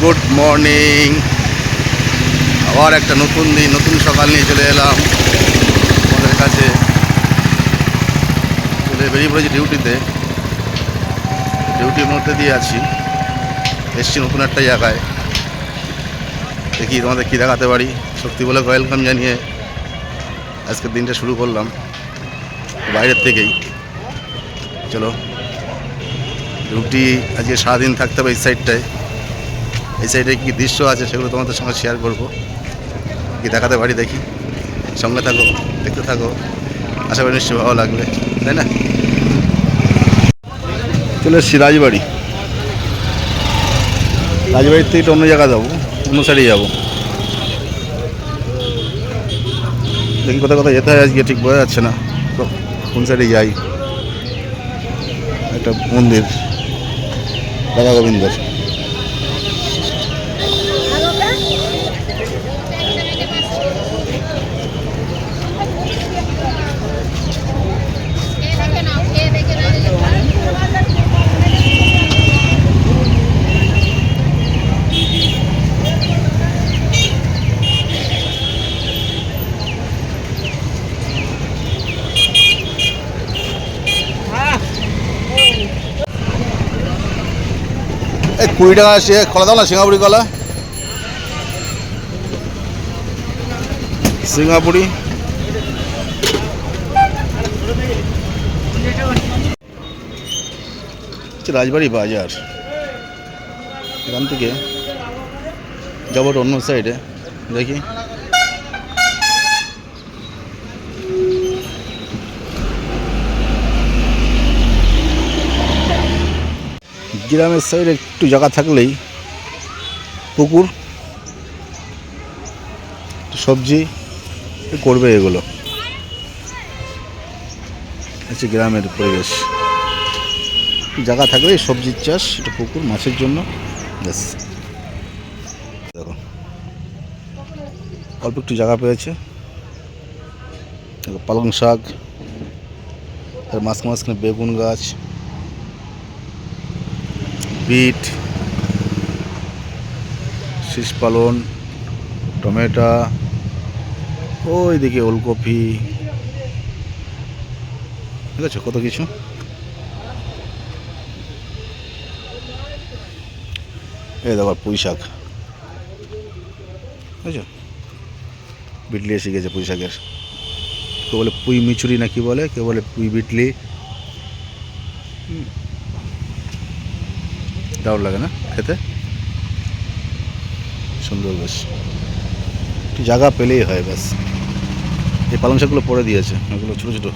Good morning. আবার একটা নতুন দিন, নতুন সকাল নিয়ে চলে এলাম আমাদের কাছে। চলে বেরিয়ে পড়েছি ডিউটিতে। ডিউটির মধ্যে দিয়ে আছি, এসছি নতুন একটা জায়গায়। দেখি তোমাদের কী দেখাতে পারি। শক্তি বলে ওয়েলকাম জানিয়ে আজকের দিনটা শুরু করলাম বাইরের থেকেই। চলো, ডিউটি আজকে সারাদিন থাকতে হবে এই সাইডটায়। এই সাইডে কী দৃশ্য আছে সেগুলো তোমাদের সঙ্গে শেয়ার করবো, কি দেখাতে পারি দেখি। সঙ্গে থাকো, দেখতে থাকো, আশা করি নিশ্চয়ই ভালো লাগবে, তাই না? চলে এসছি রাজবাড়ি। রাজবাড়ির থেকে একটু অন্য জায়গায় যাবো, অন্য সাইডে যাবো। দেখি কোথায় কোথায় যেতে হয় আজকে, ঠিক বোঝা যাচ্ছে না তো কোন সাইডে যাই। একটা মন্দির রাধা গোবিন্দের। এই 20 টাকা সে কলা দাও না, সিঙ্গাপুরি কলা। সিঙ্গাপুরি রাজবাড়ি বাজার। এখান থেকে যাবো অন্য সাইডে, দেখি। গ্রামের সাইডে একটু জায়গা থাকলেই পুকুর, সবজি করবে, এগুলো হচ্ছে গ্রামের পরিবেশ। জায়গা থাকলেই সবজির চাষ, এটা পুকুর, মাছের জন্য ব্যাস। দেখো অল্প একটু জায়গা পেয়েছে। দেখো পালং শাক, তার মাঝখানে বেগুন গাছ, বিট, শীষ পালন, টমেটো, ওই দিকে ওলকপি, ঠিক আছে, কত কিছু। এই দেখো পুঁই শাক, বুঝছো, বিটলি এসে গেছে পুঁই শাকের। কেউ বলে পুঁই মিচুরি না কি বলে, কেউ বলে পুঁই বিটলি। দারুণ লাগে না খেতে, সুন্দর বেশ। একটু জায়গা পেলেই হয় ব্যাস। এই পালং শাকগুলো পরে দিয়েছে, ওগুলো ছোটো ছোটো।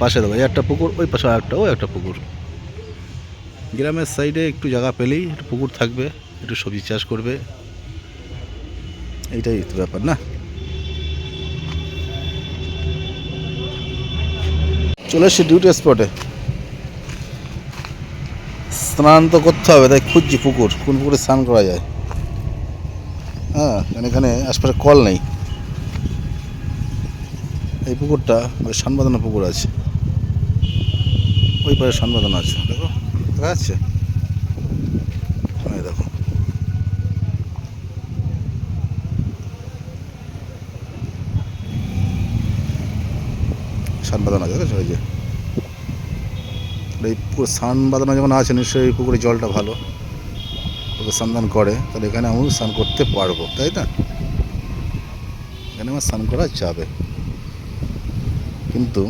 পাশে দেবো একটা পুকুর, ওই পাশে একটা, ওই একটা পুকুর। গ্রামের সাইডে একটু জায়গা পেলেই একটু পুকুর থাকবে, একটু সবজি চাষ করবে, এইটাই তো ব্যাপার না। চলে এসছি ডিউটি স্পটে। স্নান তো করতে হবে, তাই খুঁজছি পুকুর, কোন পুকুরে স্নান করা যায়। হ্যাঁ, এখানে আশপাশে কল নেই। এই পুকুরটা সান বাঁধানো পুকুর আছে, ওই পারে সান বাঁধানো আছে, দেখো দেখা যাচ্ছে। দেখো সান বাঁধানো আছে, দেখেছো? ওই যে এই পুকুর সান বাঁধানো যেমন আছে, নিশ্চয়ই এই পুকুরের জলটা ভালো, ওকে স্নান করে, তাহলে এখানে আমি স্নান করতে পারবো, তাই না? এখানে আমার স্নান করা যাবে, কিন্তু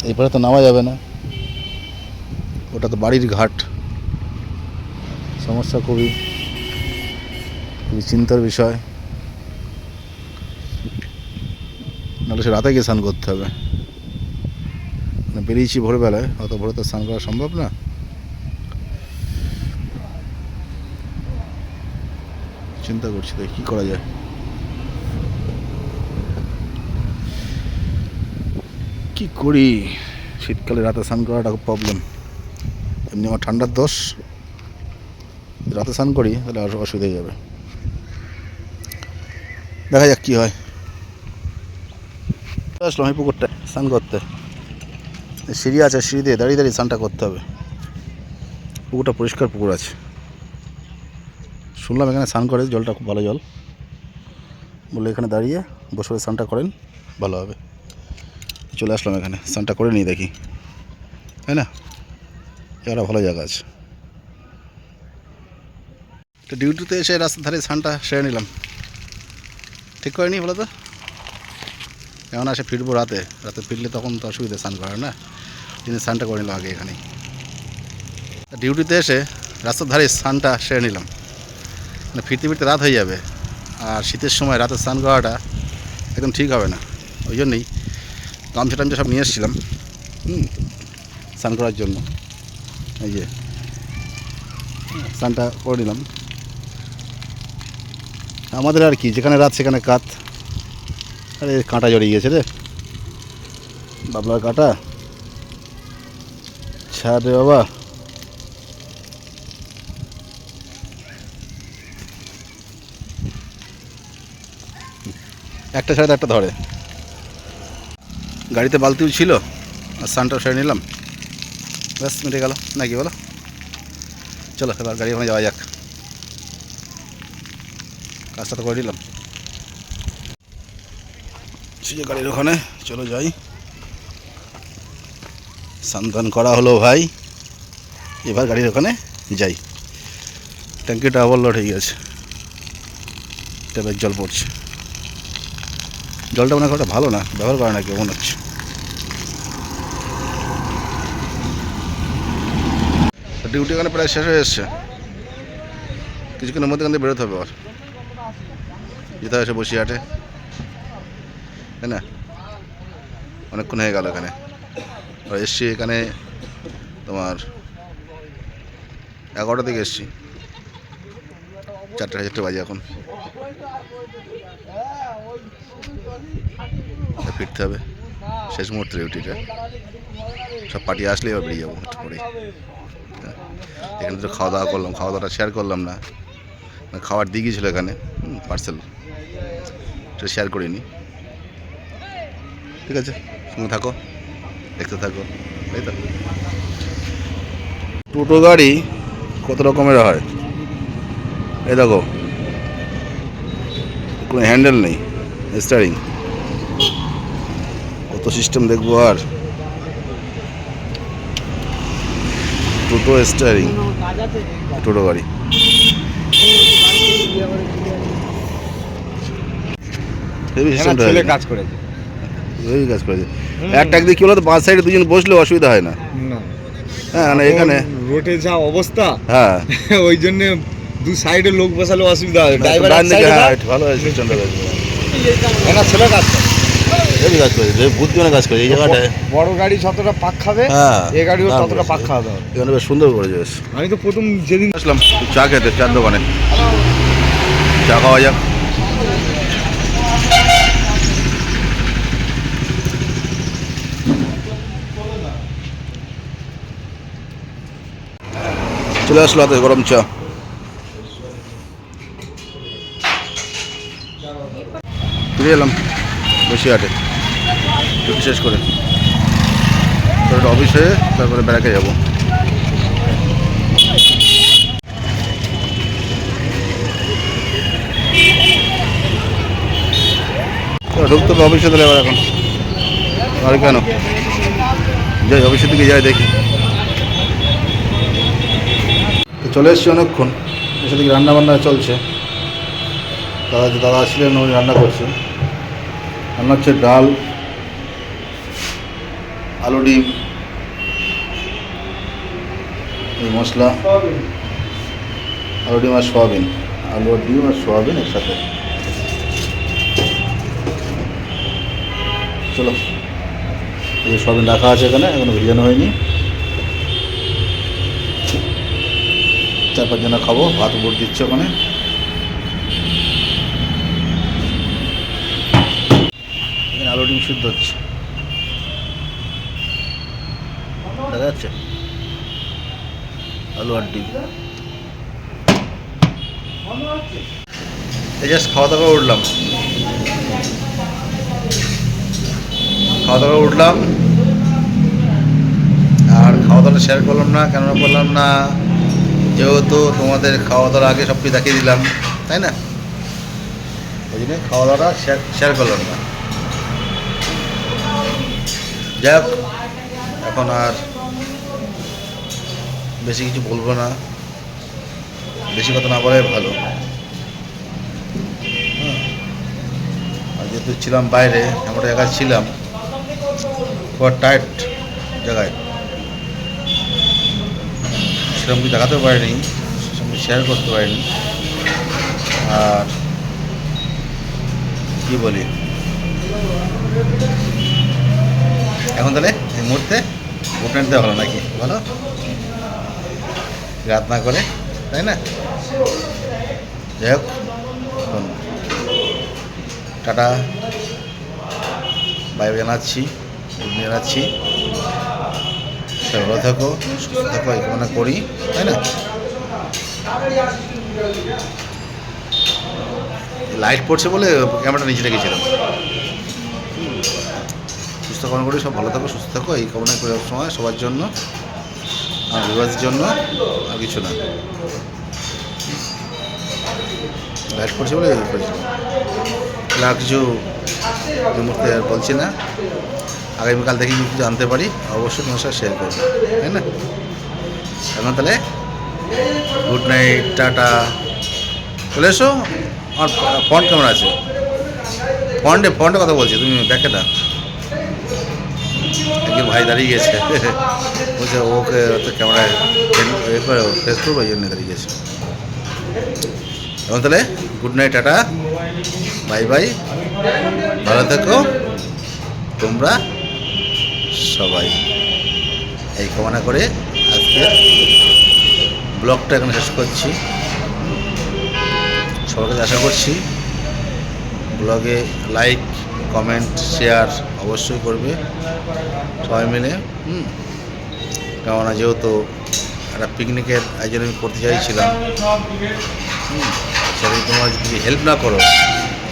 এই পারে তো নামা যাবে না, ওটা তো বাড়ির ঘাট। সমস্যা খুবই চিন্তার বিষয়। নাহলে সে রাতে গিয়ে স্নান করতে হবে। বেরিয়েছি ভোরবেলায়, অত ভোরে তো স্নান করা সম্ভব না। চিন্তা করছি তাই কী করা যায়, কি করি। শীতকালে রাতে স্নান করাটা খুব প্রবলেম। এমনি আমার ঠান্ডার দোষ, রাতে স্নান করি তাহলে আর অসুবিধা হয়ে যাবে। দেখা যাক কী হয়। আসলাম এই পুকুরটা স্নান করতে। সিঁড়ি আছে, সিঁড়ি দিয়ে দাঁড়িয়ে দাঁড়িয়ে স্নানটা করতে হবে। পুকুরটা পরিষ্কার পুকুর আছে, শুনলাম এখানে স্নান করে, জলটা খুব ভালো জল, বলে এখানে দাঁড়িয়ে বসে বসে স্নানটা করেন ভালো হবে। চলে আসলাম এখানে, স্নানটা করে নিই দেখি, তাই না? একটা ভালো জায়গা আছে। তো ডিউটিতে এসে রাস্তার ধারে স্নানটা সেরে নিলাম, ঠিক করে নি বলো তো, কেমন আসে ফিরবো রাতে, ফিরলে তখন তো অসুবিধা স্নান করার না, কিন্তু স্নানটা করে নিলাম আগে এখানেই। ডিউটিতে এসে রাস্তার ধারে স্নানটা সেরে নিলাম, মানে ফিরতে ফিরতে রাত হয়ে যাবে, আর শীতের সময় রাতে স্নান করাটা একদম ঠিক হবে না, ওই জন্যই গামছা টামছা সব নিয়ে এসেছিলাম স্নান করার জন্য। এই যে স্নানটা করে নিলাম। আমাদের আর কি, যেখানে রাত সেখানে কাত। আরে কাঁটা জড়িয়ে গেছে রে বাবলার কাঁটা, ছাড় রে বাবা। একটা ছাড়া একটা ধরে। গাড়িতে বালতিও ছিল, আর স্নানটাও সেরে নিলাম, ব্যাস মিটে গেল নাকি বলো? চলো এবার গাড়ি ওখানে যাওয়া যাক, কাজটা তো করে নিলাম। যে গাড়ির ওখানে চলো যাই, স্নান করা হলো ভাই, এবার গাড়ির ওখানে যাই। ট্যাঙ্কিটা ওভারলোড হয়ে গেছে, ট্যাপের জল পড়ছে, জলটা মনে হয় ভালো না, ব্যবহার করে না কেউ মনে হচ্ছে। ডিউটি এখানে প্রায় শেষ হয়ে এসছে, কিছুক্ষণের মধ্যে এখান থেকে বেরোতে হবে, আবার যেতে হয়েছে বসিরহাটে, তাই না? অনেকক্ষণ হয়ে গেল এখানে, আর এসছি এখানে তোমার 11টা থেকে এসছি, 4:30 বাজে এখন, ফিরতে হবে শেষ মুহূর্তে ডিউটিটা, সব পার্টি আসলেই এবার বেরিয়ে যাবো একটু পরে। এখানে তো খাওয়া দাওয়া করলাম, খাওয়া দাওয়াটা শেয়ার করলাম না, খাওয়ার দিয়ে গিয়েছিলো এখানে পার্সেল, সেটা শেয়ার করিনি। ঠিক আছে, সঙ্গে থাকো, দেখতে থাকো, তাই তো। টোটো গাড়ি কত রকমের হয়, এই দেখো কোনো হ্যান্ডেল নেই, স্টারিং, কত সিস্টেম দেখবো। আর টোটো স্টারিং, টোটো গাড়ি কাজ করেছে, কাজ করেছে। একটা একদিকে কি বলো তো, 5 সাইডে দুজন বসলেও অসুবিধা হয় না, হ্যাঁ মানে এখানে রোডে যা অবস্থা, হ্যাঁ ওই জন্য 2 সাইডে লোক বসালে অসুবিধা হয়। ভালো হয়েছে, ছেলে কাজ করে, কাজ করেছে, বুদ্ধিমানের কাজ করে এই জায়গাটায়। বড় গাড়ি যতটা পাক খাবে, হ্যাঁ এই গাড়িও ততটা পাক খাওয়া দাওয়া। এখানে বেশ সুন্দর করেছে বেশ। আমি তো প্রথম যেদিন আসলাম চা খেতে, চার দোকানে চা খাওয়া যাক। চলে আসলো হাতে গরম চা, ফিরে এলাম বসিরহাটে ছুটি শেষ করে, তারপরে অফিস হয়ে তারপরে বেড়াকে যাব। ঢুকতে হবে অফিসে তাহলে এবার, এখন আর কেন যাই অফিসের দিকে যাই দেখি। চলে এসছি অনেকক্ষণ, এসে দিকে রান্না বান্না চলছে, দাদা আসলেন, উনি রান্না করছে। রান্না হচ্ছে ডাল, আলু ডিম, এই মশলা, আলু ডিম আর সোয়াবিন, আলু আর ডিম আর সোয়াবিন একসাথে। চলো, এই সোয়াবিন রাখা আছে এখানে, এখনো ভিজানো হয়নি, 4-5 জনা খাবো, ভাত উপর দিচ্ছে ওখানে। এখানে আলু ডিম সিদ্ধ হচ্ছে, দেখা যাচ্ছে, আলু আর ডিম। এই জাস্ট খাওয়া দাওয়া উঠলাম, আর খাওয়া দাওয়াটা শেয়ার করলাম না, কেন করলাম না যেহেতু তোমাদের খাওয়া দাওয়ার আগে সব কিছু দেখিয়ে দিলাম, তাই না? ওই জন্য খাওয়া দাওয়াটা শেয়ার করলাম না। যাই হোক, এখন আর বেশি কিছু বলবো না, বেশি কথা না বলাই ভালো। হ্যাঁ, আর যেহেতু ছিলাম বাইরে, এমন জায়গায় ছিলাম, খুব টাইট জায়গায়, সেরকম কিছু দেখাতে পারিনি, সেরকম শেয়ার করতে পারিনি। আর কি বলি, এখন তাহলে এই মুহূর্তে গুড নাইট দেওয়া হলো নাকি বলো, রাত না করে, তাই না? যাই হোক, এখন টাটা বাই জানাচ্ছি, জানাচ্ছি। সবাই ভালো থাকো, সুস্থ থাকো, এই কামনা করি, তাই না? লাইট পড়ছে বলে ক্যামেরাটা নিচে রেখেছিলাম। সুস্থ কামনা করি, সব ভালো থাকো, সুস্থ থাকো, এই কামনা করি সময় সবার জন্য, আমার বিবাহের জন্য, আর কিছু না। লাইট পড়ছে বলে করেছিলাম, আর কিছু এই মুহূর্তে আর বলছি না। আগামীকাল থেকে যদি জানতে পারি অবশ্যই তোমার সাথে শেয়ার করবো, তাই না? এখন তাহলে গুড নাইট, টাটা। চলে এসো, আমার ফ্রন্ট ক্যামেরা আছে, ফ্রন্টে কথা বলছি, তুমি দেখে না। একজন ভাই দাঁড়িয়ে গেছে, বলছে ওকে ক্যামেরায় ফেস করবো, ওই জন্য দাঁড়িয়ে গেছে। এখন তাহলে good night, tata, bye bye, ভালো থেকো তোমরা সবাই, এই কামনা করে আজকে ব্লগটা এখানে শেষ করছি। সবার কাছে আশা করছি ব্লগে লাইক, কমেন্ট, শেয়ার অবশ্যই করবে সবাই মিলে। কেননা যেহেতু একটা পিকনিকের আয়োজন আমি করতে চাইছিলাম, সেটা তোমরা যদি হেল্প না করো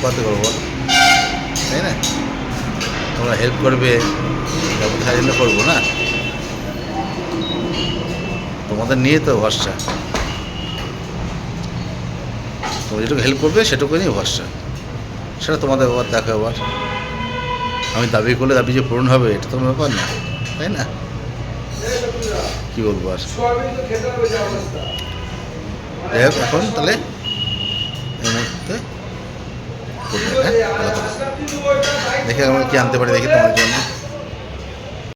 কত করবো, তাই না? তোমরা হেল্প করবে, সাহায্য করবো না, তোমাদের নিয়ে তো ভরসা। তোমরা যেটুকু হেল্প করবে সেটুকু নিয়ে ভরসা, সেটা তোমাদের ব্যাপার, দেখো এবার আমি দাবি করলে দাবি যে পূরণ হবে এটা তোমার ব্যাপার না, তাই না? কী বলবো আর। যাই হোক, এখন তাহলে এই মুহূর্তে ভালো থাকো। দেখে আমরা কি আনতে পারি, দেখি তোমার জন্য।